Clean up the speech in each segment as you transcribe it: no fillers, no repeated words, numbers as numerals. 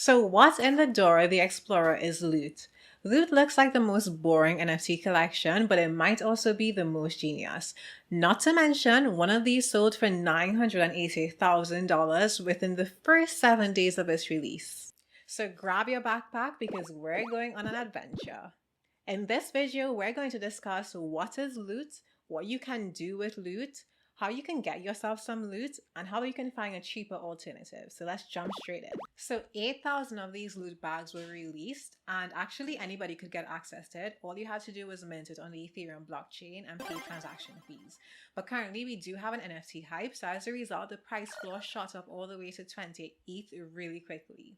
So what's in the door of the Explorer is loot. Loot looks like the most boring NFT collection, but it might also be the most genius. Not to mention, one of these sold for $980,000 within the first 7 days of its release. So grab your backpack because we're going on an adventure. In this video, we're going to discuss what is loot, what you can do with loot, how you can get yourself some loot, and how you can find a cheaper alternative. So let's jump straight in. So 8,000 of these loot bags were released, and actually anybody could get access to it. All you had to do was mint it on the Ethereum blockchain and pay transaction fees. But currently we do have an NFT hype, so as a result, the price floor shot up all the way to 20 ETH really quickly.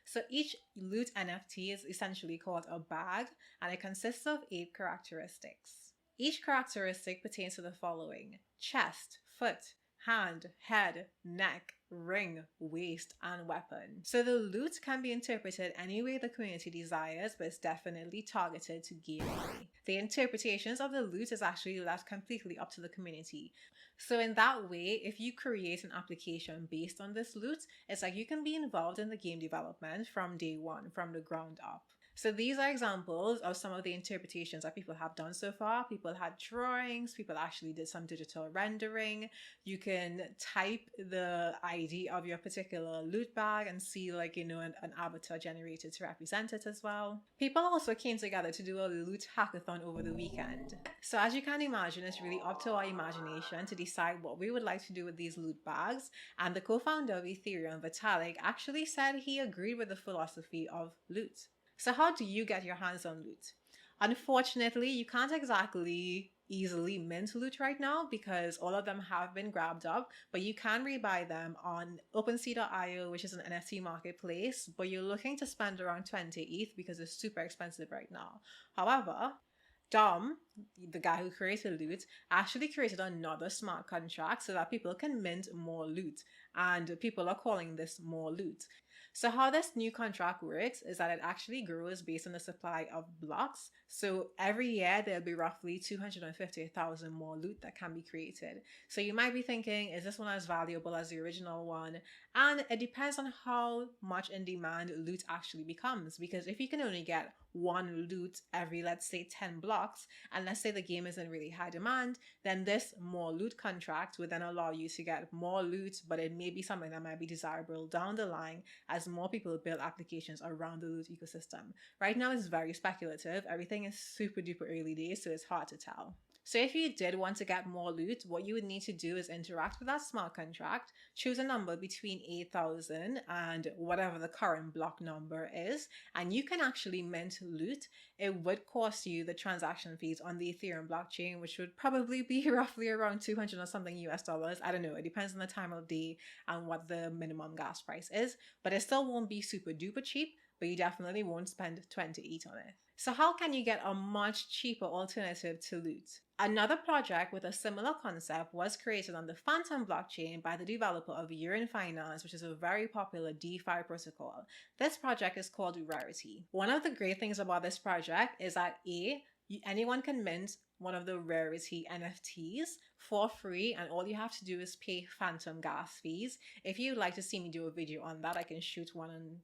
So each loot NFT is essentially called a bag, and it consists of 8 characteristics. Each characteristic pertains to the following: chest, foot, hand, head, neck, ring, waist, and weapon. So the loot can be interpreted any way the community desires, but it's definitely targeted to gain money. The interpretations of the loot is actually left completely up to the community. So in that way, if you create an application based on this loot, it's like you can be involved in the game development from day one, from the ground up. So these are examples of some of the interpretations that people have done so far. People had drawings, people actually did some digital rendering. You can type the ID of your particular loot bag and see an avatar generated to represent it as well. People also came together to do a loot hackathon over the weekend. So as you can imagine, it's really up to our imagination to decide what we would like to do with these loot bags. And the co-founder of Ethereum, Vitalik, actually said he agreed with the philosophy of loot. So how do you get your hands on loot? Unfortunately, you can't exactly easily mint loot right now because all of them have been grabbed up, but you can rebuy them on OpenSea.io, which is an NFT marketplace, but you're looking to spend around 20 ETH because it's super expensive right now. However, Dom, the guy who created loot, actually created another smart contract so that people can mint more loot, and people are calling this more loot. So how this new contract works is that it actually grows based on the supply of blocks. So every year there'll be roughly 250,000 more loot that can be created. So you might be thinking, is this one as valuable as the original one? And it depends on how much in demand loot actually becomes. Because if you can only get one loot every, let's say, 10 blocks, and let's say the game is in really high demand, then this more loot contract would then allow you to get more loot, but it may be something that might be desirable down the line as more people build applications around the loot ecosystem. Right now it's very speculative. Everything is super duper early days, so it's hard to tell. So if you did want to get more loot, what you would need to do is interact with that smart contract, choose a number between 8,000 and whatever the current block number is, and you can actually mint loot. It would cost you the transaction fees on the Ethereum blockchain, which would probably be roughly around 200 or something US dollars. I don't know. It depends on the time of day and what the minimum gas price is, but it still won't be super duper cheap, but you definitely won't spend 20 ETH on it. So how can you get a much cheaper alternative to loot? Another project with a similar concept was created on the Fantom blockchain by the developer of Urine Finance, which is a very popular DeFi protocol. This project is called Rarity. One of the great things about this project is that anyone can mint one of the Rarity NFTs for free, and all you have to do is pay phantom gas fees. If you'd like to see me do a video on that, I can shoot one and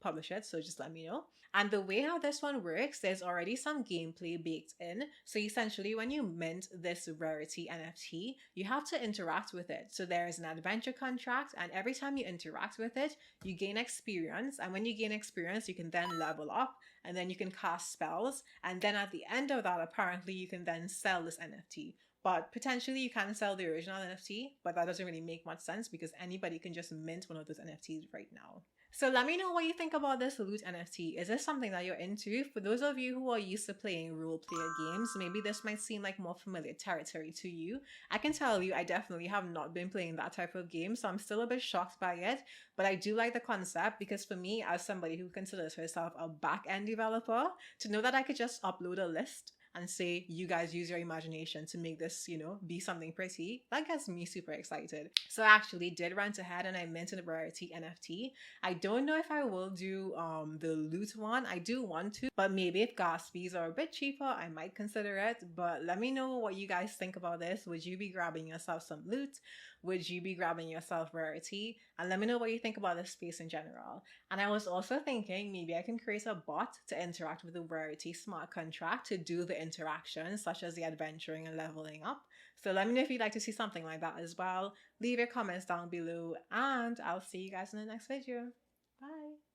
publish it, so just let me know. And the way how this one works, there's already some gameplay baked in. So essentially when you mint this Rarity NFT, you have to interact with it. So there is an adventure contract, and every time you interact with it, you gain experience, and when you gain experience, you can then level up, and then you can cast spells, and then at the end of that, apparently you can then sell this NFT. But potentially you can sell the original NFT, but that doesn't really make much sense because anybody can just mint one of those NFTs right now. So let me know what you think about this loot NFT. Is this something that you're into? For those of you who are used to playing role player games, maybe this might seem like more familiar territory to you. I can tell you I definitely have not been playing that type of game, so I'm still a bit shocked by it. But I do like the concept because for me, as somebody who considers herself a back-end developer, to know that I could just upload a list and say, you guys use your imagination to make this, be something pretty, that gets me super excited. So I actually did rant ahead and I minted a Rarity NFT. I don't know if I will do the loot one. I do want to, but maybe if gas fees are a bit cheaper, I might consider it. But let me know what you guys think about this. Would you be grabbing yourself some loot? would you be grabbing yourself Rarity? And let me know what you think about this space in general. And I was also thinking maybe I can create a bot to interact with the Rarity smart contract to do the interactions such as the adventuring and leveling up. So let me know if you'd like to see something like that as well. Leave your comments down below and I'll see you guys in the next video. Bye.